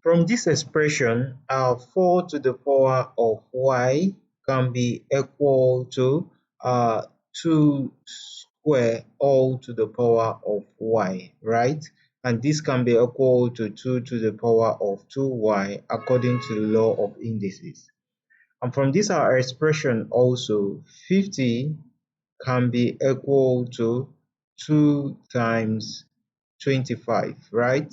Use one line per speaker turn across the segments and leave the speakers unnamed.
From this expression, 4 to the power of y can be equal to 2 square all to the power of y, right? And this can be equal to 2 to the power of 2y according to the law of indices. And from this our expression also, 50 can be equal to 2 times 25, right?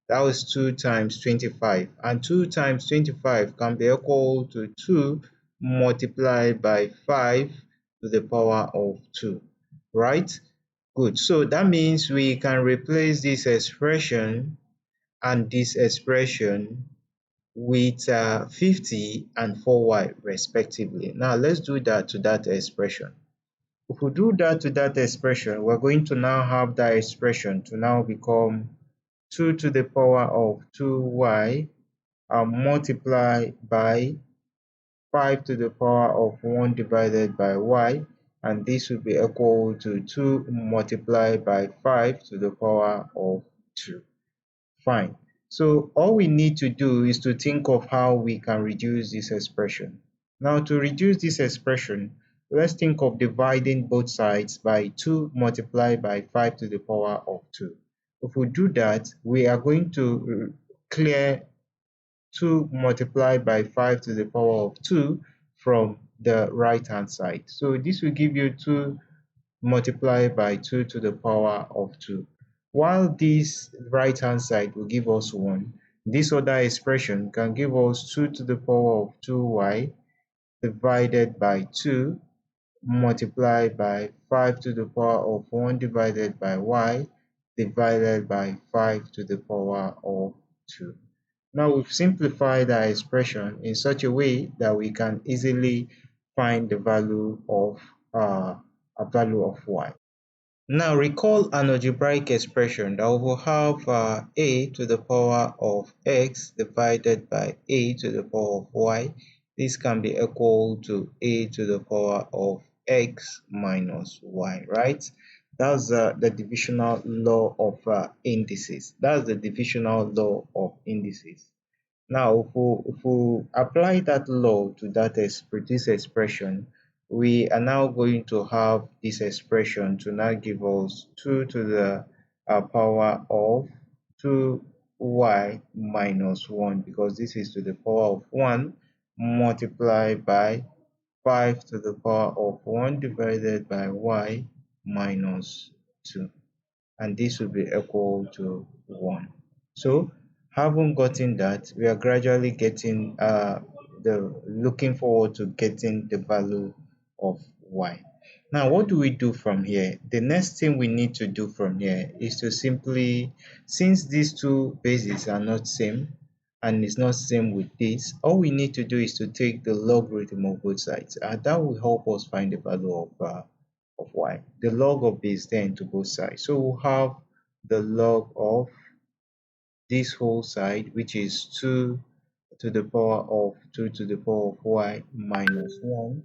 That was 2 times 25. And 2 times 25 can be equal to 2 multiplied by 5 to the power of 2, right? Good. So that means we can replace this expression and this expression with 50 and 4y respectively. Now let's do that to that expression. If we do that to that expression, we're going to now have that expression to now become 2 to the power of 2y multiplied by 5 to the power of 1 divided by y, and this will be equal to 2 multiplied by 5 to the power of 2. Fine. So all we need to do is to think of how we can reduce this expression. Now to reduce this expression, let's think of dividing both sides by 2 multiplied by 5 to the power of 2. If we do that, we are going to clear 2 multiplied by 5 to the power of 2 from the right hand side. So this will give you 2 multiplied by 2 to the power of 2. While this right hand side will give us 1, this other expression can give us 2 to the power of 2y divided by 2 multiplied by 5 to the power of 1 divided by y divided by 5 to the power of 2. Now we've simplified our expression in such a way that we can easily find the value of y. Now recall an algebraic expression that will have a to the power of x divided by a to the power of y. This can be equal to a to the power of x minus y, right? That's the divisional law of indices. That's the divisional law of indices. Now, if we apply that law to this expression, we are now going to have this expression to now give us 2 to the power of 2y minus 1, because this is to the power of 1 multiplied by 5 to the power of 1 divided by y minus 2. And this will be equal to 1. So having gotten that, we are gradually getting looking forward to getting the value of y. Now what do we do from here? The next thing we need to do from here is to simply, since these two bases are not same and it's not same with this, all we need to do is to take the logarithm of both sides, and that will help us find the value of y. The log of base 10 to both sides. So we'll have the log of this whole side, which is 2 to the power of 2 to the power of y minus 1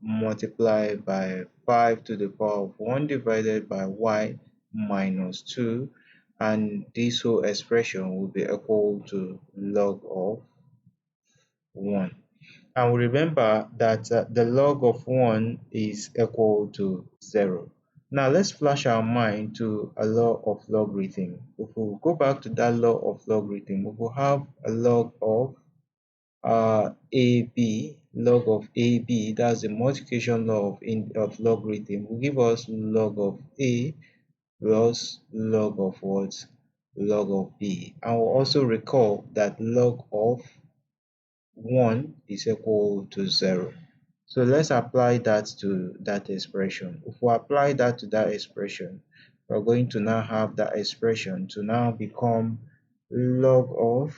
multiplied by 5 to the power of 1 divided by y minus 2, and this whole expression will be equal to log of 1. And remember that the log of 1 is equal to 0. Now let's flash our mind to a law of logarithm. If we go back to that law of logarithm, we will have a log of AB, log of AB, that's the multiplication law of logarithm, will give us log of A plus log of what? Log of B. And we'll also recall that log of 1 is equal to 0. So let's apply that to that expression. If we apply that to that expression, we're going to now have that expression to now become log of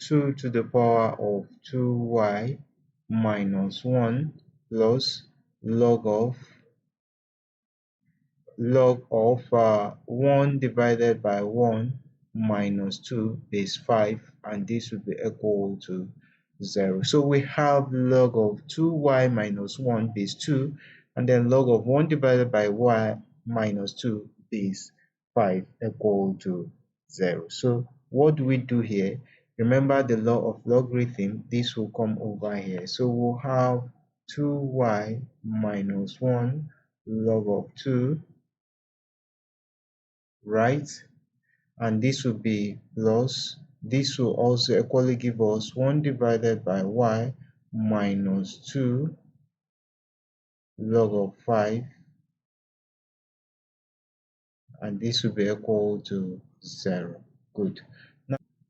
2 to the power of 2y minus 1 plus log of 1 divided by 1 minus 2 base 5, and this will be equal to 0. So we have log of 2y minus 1 base 2, and then log of 1 divided by y minus 2 base 5 equal to 0. So what do we do here? Remember the law of logarithm, this will come over here. So we'll have 2y minus 1 log of 2, right? And this will be plus, this will also equally give us 1 divided by y minus 2 log of 5, and this will be equal to 0. Good.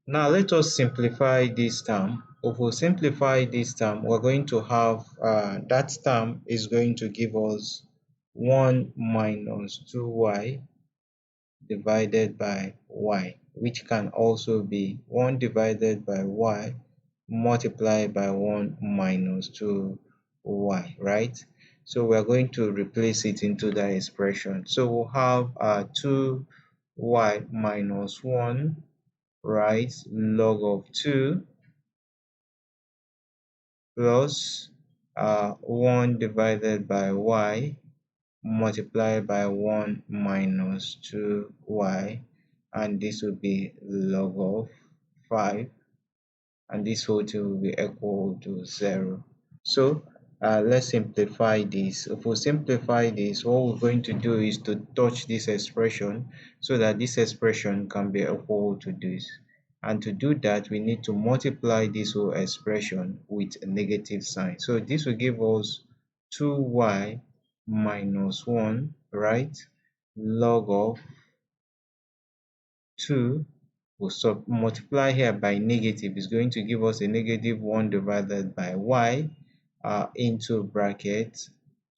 Now let us simplify this term. If we simplify this term, we're going to have that term is going to give us 1 minus 2y divided by y, which can also be 1 divided by y multiplied by 1 minus 2y, right? So we're going to replace it into that expression. So we'll have 2y minus 1, right, log of 2 plus 1 divided by y multiplied by 1 minus 2y, and this will be log of 5, and this whole thing will be equal to 0. So let's simplify this. If we simplify this, what we're going to do is to touch this expression so that this expression can be equal to this. And to do that, we need to multiply this whole expression with a negative sign. So this will give us 2y minus 1, right? Log of 2 will multiply here by negative is going to give us a negative 1 divided by y into bracket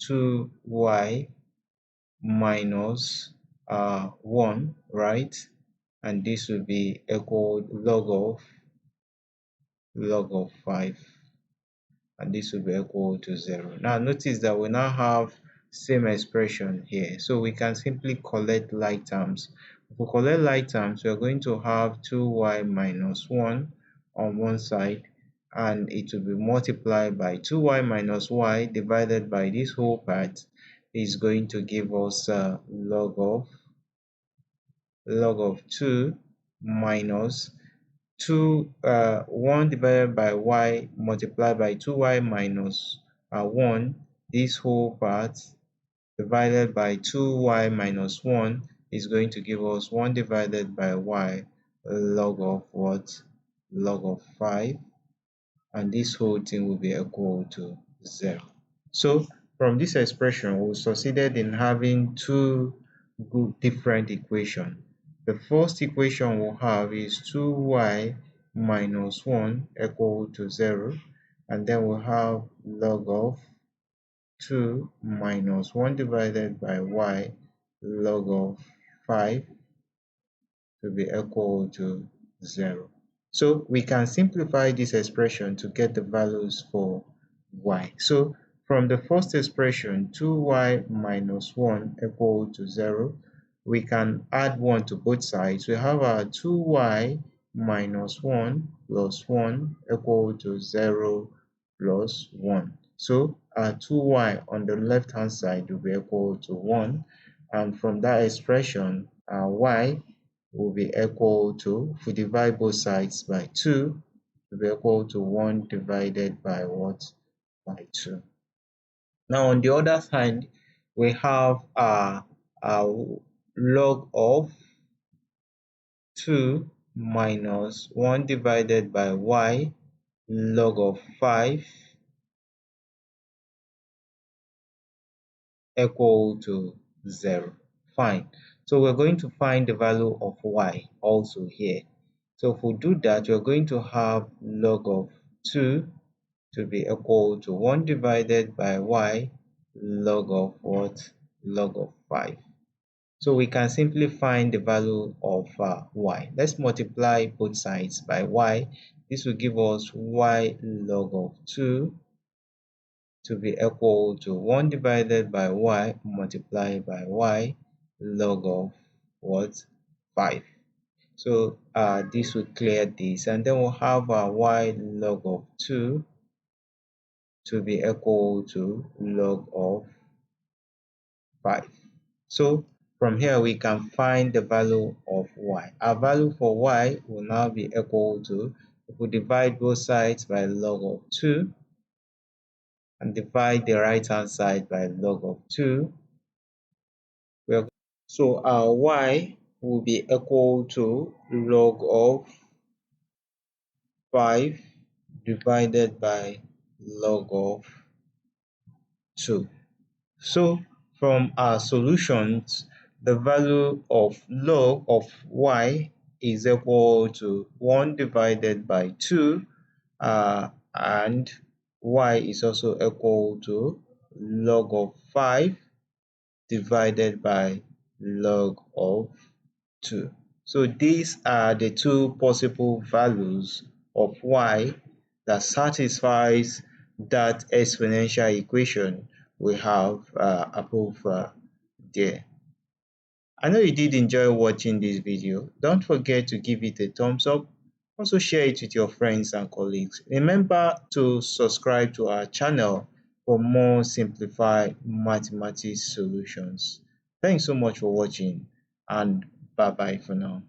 2y minus 1, right? And this will be equal log of 5, and this will be equal to 0. Now notice that we now have same expression here, so we can simply collect like terms. If we collect like terms, we are going to have 2y minus 1 on one side, and it will be multiplied by 2y minus y divided by this whole part is going to give us log of 2 minus 1 divided by y multiplied by 2y minus 1, this whole part divided by 2y minus 1 is going to give us 1 divided by y log of what? Log of 5, and this whole thing will be equal to 0. So from this expression, we succeeded in having two different equations. The first equation we'll have is 2y minus 1 equal to 0, and then we'll have log of 2 minus 1 divided by y log of 5 to be equal to 0. So we can simplify this expression to get the values for y. So from the first expression, 2y minus 1 equal to 0, we can add 1 to both sides. We have our 2y minus 1 plus 1 equal to 0 plus 1. So our 2y on the left hand side will be equal to 1, and from that expression, our y will be equal to, if we divide both sides by 2, will be equal to 1 divided by what? By 2. Now on the other side, we have a log of 2 minus 1 divided by y log of 5 equal to 0. Fine. So we're going to find the value of y also here. So if we do that, we're going to have log of 2 to be equal to 1 divided by y log of what? Log of 5. So we can simply find the value of y. Let's multiply both sides by y. This will give us y log of 2 to be equal to 1 divided by y multiplied by y log of what? 5. So this will clear this, and then we'll have y log of 2 to be equal to log of 5. So from here we can find the value of y. Our value for y will now be equal to, if we divide both sides by log of 2 and divide the right hand side by log of 2, so our y will be equal to log of 5 divided by log of 2. So from our solutions, the value of log of y is equal to 1 divided by 2, and y is also equal to log of 5 divided by log of 2. So these are the two possible values of y that satisfies that exponential equation we have above there. I know you did enjoy watching this video. Don't forget to give it a thumbs up. Also share it with your friends and colleagues. Remember to subscribe to our channel for more simplified mathematics solutions. Thanks so much for watching, and bye bye for now.